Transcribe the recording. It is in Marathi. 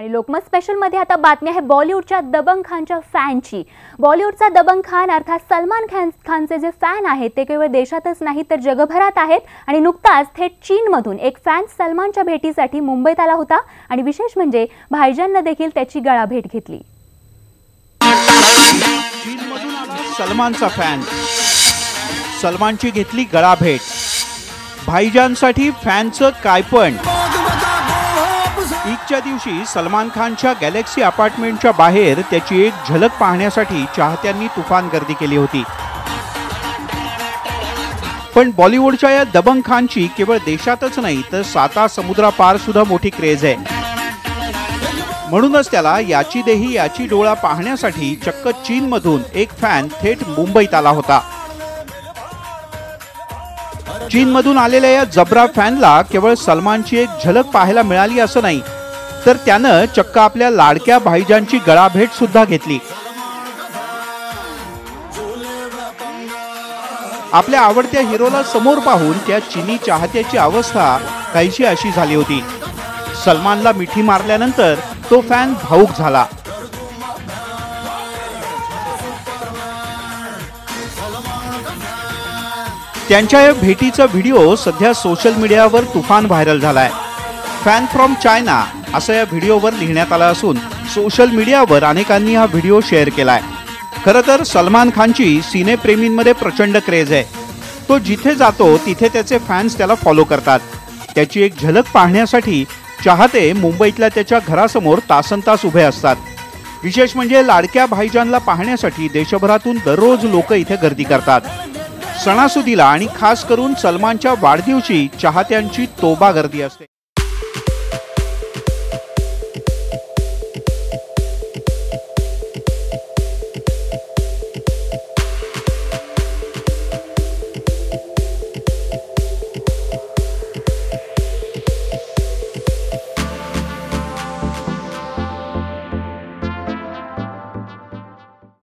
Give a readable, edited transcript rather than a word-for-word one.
आणि लोकमत स्पेशल मध्ये आता बातमी आहे बॉलिवूडच्या दबंग खानच्या फॅनची। बॉलिवूडचा दबंग खान अर्थात सलमान खानचे जे फॅन आहेत ते केवळ देशातच नाही तर जगभरात आहेत आणि नुकताच थेट चीनमधून एक फॅन सलमानच्या भेटीसाठी मुंबईत आला होता आणि विशेष म्हणजे भाईजानने देखील त्याची गळाभेट घेतली। चीनमधून आला सलमानचा फॅन, सलमानची घेतली गळाभेट। भाईजानसाठी फॅनचं काय पण। ईदच्या दिवशी सलमान खानच्या गॅलेक्सी अपार्टमेंटच्या बाहेर त्याची एक झलक पाहण्यासाठी चाहत्यांनी तुफान गर्दी केली होती। पण बॉलिवूडच्या या दबंग खानची केवळ देशातच नाही तर 7 समुद्रापार सुद्धा मोठी क्रेज आहे। म्हणूनच त्याला याची देही याची डोळा पाहण्यासाठी चक्क चीनमधून एक फॅन थेट मुंबईत आला होता। चीनमधून आलेल्या या जबरा फॅनला केवळ सलमानची एक झलक पाहायला मिळाली असं नाही तर त्यानं चक्क आपल्या लाडक्या भाईजानची गळाभेट सुद्धा घेतली। आपल्या आवडत्या हिरोला समोर पाहून त्या चीनी चाहत्याची अवस्था काहीशी अशी झाली होती। सलमानला मिठी मारल्यानंतर तो फॅन भावुक झाला। त्यांच्या या भेटीचा व्हिडिओ सध्या सोशल मीडियावर तुफान व्हायरल झालाय। फॅन फ्रॉम चायना असं या व्हिडिओवर लिहिण्यात आलं असून सोशल मीडियावर अनेकांनी हा व्हिडिओ शेअर केलाय। खरं तर सलमान खानची सिनेप्रेमींमध्ये प्रचंड क्रेज आहे। तो जिथे जातो तिथे त्याचे फॅन्स त्याला फॉलो करतात। त्याची एक झलक पाहण्यासाठी चाहते मुंबईतल्या त्याच्या घरासमोर तासनतास उभे असतात। विशेष म्हणजे लाडक्या भाईजानला पाहण्यासाठी देशभरातून दररोज लोक इथे गर्दी करतात। सणासुदीला आणि खास करून सलमानच्या वाढदिवशी चाहत्यांची तोबा गर्दी असते।